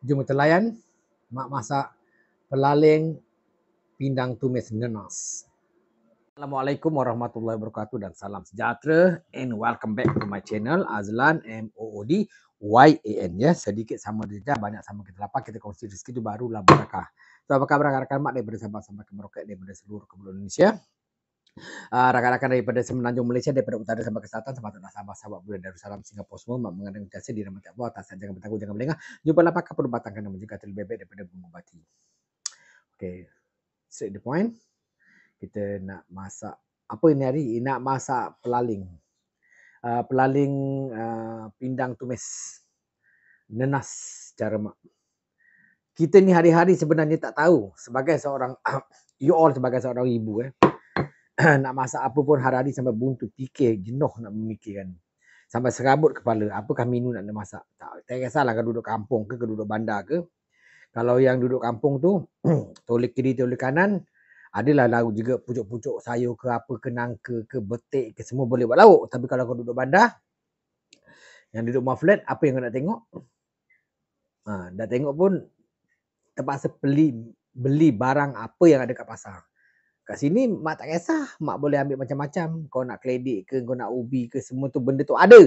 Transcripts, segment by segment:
Jom kita layan mak masak pelaling pindang tumis nenas. Assalamualaikum warahmatullahi wabarakatuh dan salam sejahtera and welcome back to my channel Azlan MOODYAN ya. Sedikit sama saja, banyak sama kita dapat, kita kongsi rezeki itu barulah berkah. So, apa kabar rakan-rakan mak daripada Sabah sampai ke Merauke, daripada seluruh kepulauan Indonesia. Rakan-rakan daripada Semenanjung Malaysia, daripada utara sampai ke selatan, sampai ke Sabah, Brunei Darussalam, Singapura semua mengandung jasa di rahmat Allah. Tak jangan bertangguh, jangan melengah. Jumpalah pakar perubatan kerana menjaga terlebih baik daripada mengubati. Okay, straight to the point. Kita nak masak apa ini hari? Nak masak pelaling. Pelaling pindang tumis nenas cara mak. Kita ni hari-hari sebenarnya tak tahu sebagai seorang you all sebagai seorang ibu nak masak apa pun hari-hari sampai buntu fikir, jenuh nak memikirkan. Sampai serabut kepala, apakah menu nak masak? Tak kisahlah kalau duduk kampung ke duduk bandar ke. Kalau yang duduk kampung tu, tolak kiri, tolak kanan, adalah lauk juga pucuk-pucuk sayur ke apa ke nangka ke betik ke semua boleh buat lauk. Tapi kalau kau duduk bandar, yang duduk rumah flat, apa yang kau nak tengok? Dah tengok pun terpaksa beli barang apa yang ada kat pasar. Kat sini mak tak kisah, mak boleh ambil macam-macam. Kau nak keledek ke, kau nak ubi ke, semua tu benda tu ada.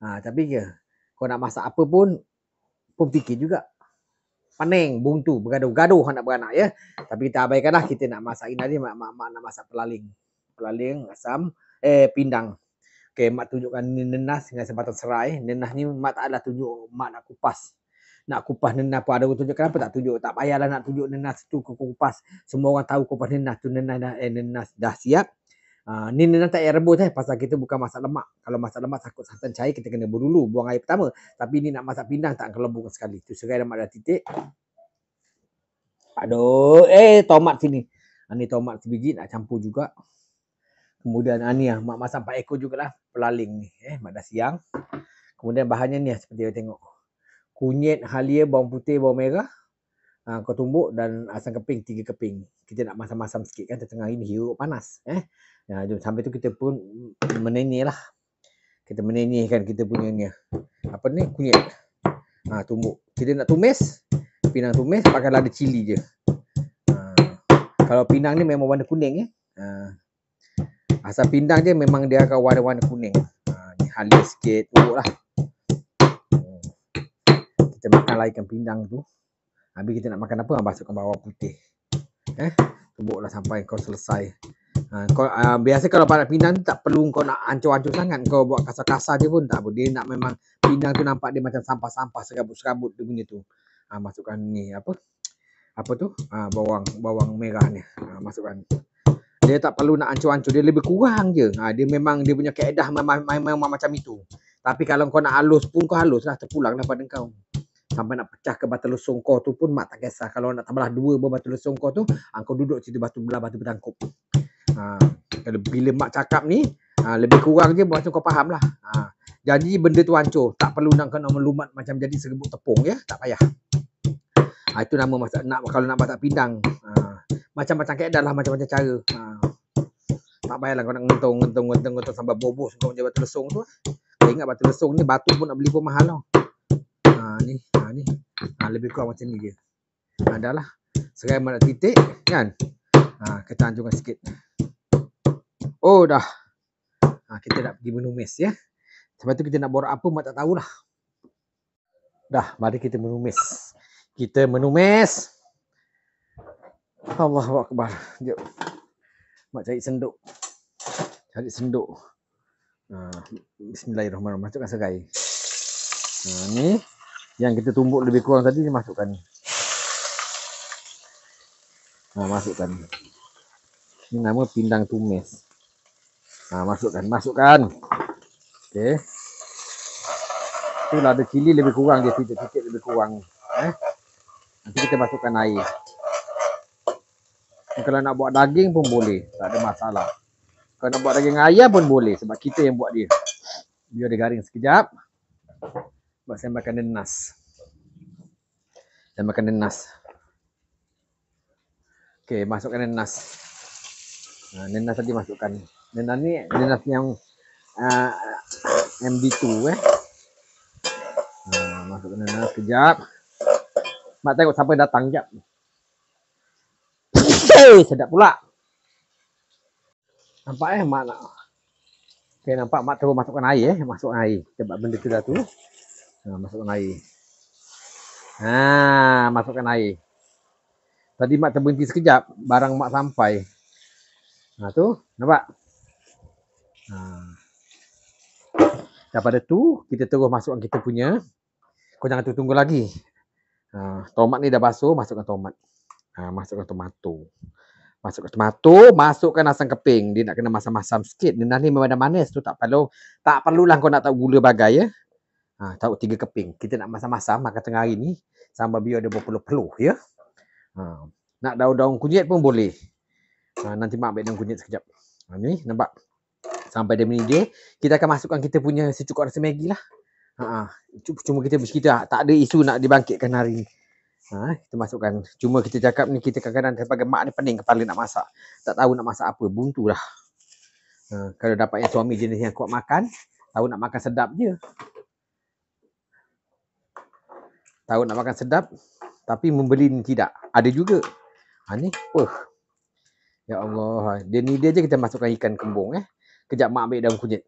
Tapi kau nak masak apa pun fikir juga. Pening, buntu, bergaduh-gaduh anak beranak ya. Tapi kita abaikanlah, kita nak masak ini hari, mak nak masak pelaling. Pelaling, asam, pindang. Okay, mak tunjukkan ni nenas dengan sebatang serai. Nenas ni mak taklah tunjuk, mak nak kupas. Nak kupas nenas pun ada orang tunjuk, kenapa tak tunjuk? Tak payahlah nak tunjuk nenas tu kupas. Semua orang tahu kupas nenas tu, nenas dah siap. Ni nenas tak payah rebus pasal kita bukan masak lemak. Kalau masak lemak takut santan cair, kita kena dulu buang air pertama. Tapi ni nak masak pindang tak kelembung sekali. Tu serai dah mak dah titik. Aduh, tomat sini. Ni tomat sebiji nak campur juga. Kemudian ni mak masak 4 ekor jugalah pelaling ni. Mak dah siang. Kemudian bahannya ni seperti yang tengok. Kunyit, halia, bawang putih, bawang merah. Kau tumbuk dan asam keping 3 keping. Kita nak masam-masam sikit kan, tengah ini hirup panas. Sampai tu kita pun menenyih lah. Kita menenyihkan kita punya ni. Apa ni? Kunyit. Tumbuk. Kita nak tumis. Pinang tumis pakai lada cili je. Kalau pinang ni memang warna kuning asal pindang je memang dia akan warna-warna kuning. Ni halia sikit tumbuk lah. Kita makan lah ikan pindang tu. Habis kita nak makan apa? Masukkan bawang putih. Tumbuklah sampai kau selesai. Biasa kalau pada pindang tu tak perlu kau nak hancur-hancur sangat. Kau buat kasar-kasar je pun tak apa. Dia nak memang pindang tu nampak dia macam sampah-sampah, serabut-serabut tu punya tu. Masukkan ni apa tu? Bawang merah ni. Masukkan. Dia tak perlu nak hancur-hancur, dia lebih kurang je. Dia memang dia punya kaedah memang macam itu. Tapi kalau kau nak halus pun kau halus lah, terpulang daripada kau. Sampai nak pecah ke batu lesung kau tu pun mak tak kisah. Kalau nak tambah 2 batu lesung kau tu, kau duduk situ batu bertangkup. Bila mak cakap ni, lebih kurang je macam kau faham lah. Jadi benda tu hancur. Tak perlu nak kena melumat macam jadi serbuk tepung ya, tak payah. Itu nama masak kalau nak masak pindang. Macam-macam kaedah lah, macam-macam cara. Tak payahlah kau nak ngentong sampai bobos kau macam batu lesung tu. Kau ingat batu lesung ni, batu pun nak beli pun mahal tau. Ni. Lebih kurang macam ni je. Dah lah. Sekarang nak titik kan. Kita hancurkan sikit. Oh dah. Kita nak pergi menumis ya. Sebab tu kita nak borak apa mak tak tahulah. Dah, mari kita menumis. Kita menumis. Allahu Akbar. Jom. Mak cari senduk. Bismillahirrahmanirrahim. Masukkan serai. Ni yang kita tumbuk lebih kurang tadi ni masukkan. Masukkan. Ini nama pindang tumis. Masukkan. Okey. Tu lada cili lebih kurang dia, titik-titik lebih kurang. Nanti kita masukkan air. Kalau nak buat daging pun boleh, tak ada masalah. Kalau nak buat daging ayam pun boleh sebab kita yang buat dia. Biar dia garing sekejap. Sebab saya makan nenas. Okey, masukkan nenas. Nenas tadi masukkan. Nenas ni nenas yang MD2 Masukkan nenas sekejap. Mak tengok siapa datang jap. Sedap pula. Nampak mak nak. Okay, nampak mak terus masukkan air masukkan air. Sebab benda tu dah tu. Masukkan air. Masukkan air. Tadi mak terberhenti sekejap, barang mak sampai. Tu, nampak? Daripada tu, kita terus masukkan kita punya. Kau jangan tunggu lagi. Tomat ni dah basuh, masukkan tomat. Masukkan tomato. Masukkan tomato, masukkan asam keping. Dia nak kena masam-masam sikit. Dia ni memang dah manis tu, tak perlulah kau nak tahu gula bagai ya. Tahu 3 keping. Kita nak masam-masam makan tengah hari ni sambal biar dia berpeluh-peluh ya. Nak daun-daun kunyit pun boleh. Nanti mak ambil daun kunyit sekejap. Ni nampak. Sampai dia mendidih, kita akan masukkan kita punya secukup rasa Maggi lah. Cuma kita tak ada isu nak dibangkitkan hari ni. Kita masukkan. Cuma kita cakap ni, kita kadang-kadang sebagai mak ni pening kepala nak masak. Tak tahu nak masak apa, buntu lah. Kalau dapat yang suami jenis yang kuat makan, tahu nak makan sedap je. Tahu nak makan sedap, tapi membeli ni tidak. Ada juga. Ni, ya Allah. Dia ni dia je kita masukkan ikan kembung Kejap mak ambil daun kunyit.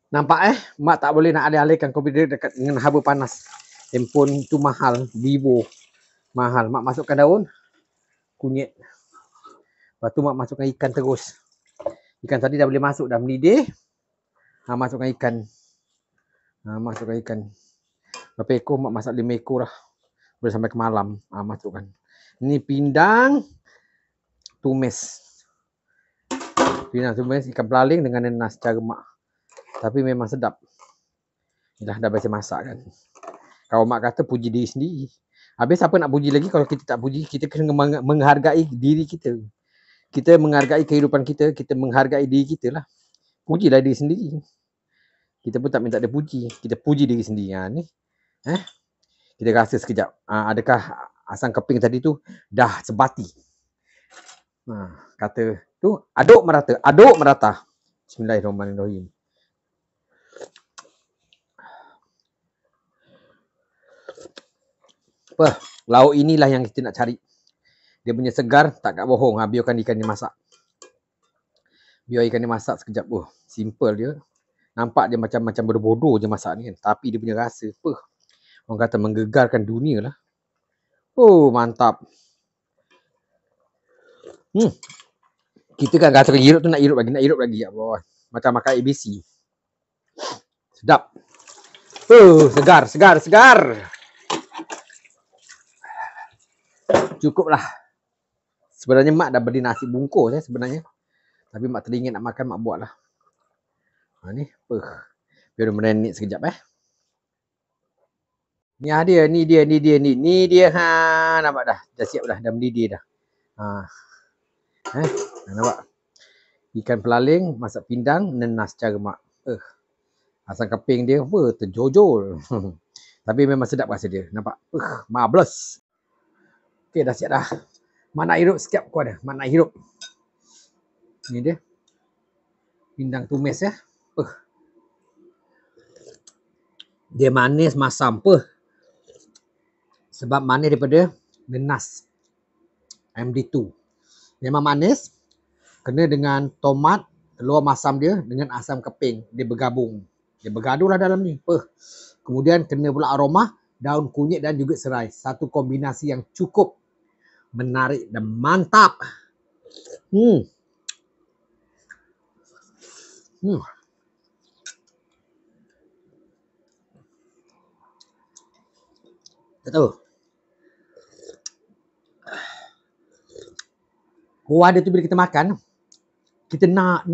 Nampak mak tak boleh nak alih-alihkan komputer dekat dengan haba panas. Handphone tu mahal, Vivo. Mahal. Mak masukkan daun kunyit. Lepas tu mak masukkan ikan terus. Ikan tadi dah boleh masuk, dah mendidih. Masukkan ikan. Masukkan ikan. Berapa ekor mak masak 5 ekor lah. Boleh sampai ke malam. Masukkan. Ni pindang tumis. Pindang tumis ikan pelaling dengan nenas cara mak. Tapi memang sedap. Dah biasa masak kan. Kalau mak kata puji diri sendiri. Habis siapa nak puji lagi kalau kita tak puji? Kita kena menghargai diri kita. Kita menghargai kehidupan kita. Kita menghargai diri kita lah. Pujilah diri sendiri. Kita pun tak minta dia puji. Kita puji diri sendiri. Ni. Kita rasa sekejap. Adakah asam keping tadi tu dah sebati? Kata tu aduk merata. Aduk merata. Bismillahirrahmanirrahim. Lauk inilah yang kita nak cari. Dia punya segar tak kat bohong. Biarkan ikan ni masak. Biar ikan ni masak sekejap. Simple dia. Nampak dia macam berbodoh je masak ni kan. Tapi dia punya rasa. Orang kata menggegarkan dunia lah. Mantap. Kita kan rasa hirup tu nak hirup lagi. Ya Allah. Macam makan ABC. Sedap. Segar. Cukuplah. Sebenarnya mak dah beli nasi bungkus sebenarnya. Tapi mak teringin nak makan, mak buat lah. Ni, biar dia merenit sekejap Ni dia. Nampak dah. Dah siap dah mendidih dah. Nampak. Ikan pelaling, masak pindang, nenas cara mak. Asam keping dia, terjojol. Tapi memang sedap rasa dia. Nampak? Marvelous. Okey, dah siap dah. Mak nak hirup sekejap kau ada. Mak nak hirup. Ni dia. Pindang tumis Dia manis masam. Sebab manis daripada nenas. MD2. Memang manis. Kena dengan tomat, telur masam dia dengan asam keping. Dia bergabung. Dia bergaduh lah dalam ni. Kemudian kena pula aroma daun kunyit dan juga serai. Satu kombinasi yang cukup menarik dan mantap. Tak tahu. Kuah dia tu bila kita makan, kita nak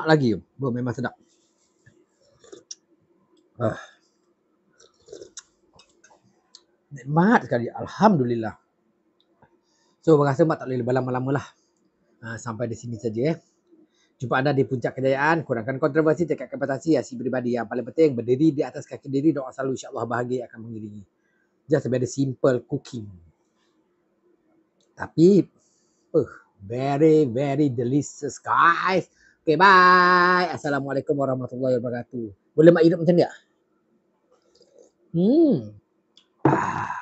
lagi. Memang sedap. Nikmat sekali. Alhamdulillah. So, berasa mak tak boleh berlama-lama lah. Sampai di sini saja Jumpa anda di puncak kejayaan. Kurangkan kontroversi, cakapkan batasi, aksi pribadi. Yang paling penting, berdiri di atas kaki diri. Doa selalu, insyaAllah bahagia akan mengiringi. Just a very simple cooking. Tapi, very, very delicious, guys. Okay, bye. Assalamualaikum warahmatullahi wabarakatuh. Boleh mak hidup macam ni tak? Ah.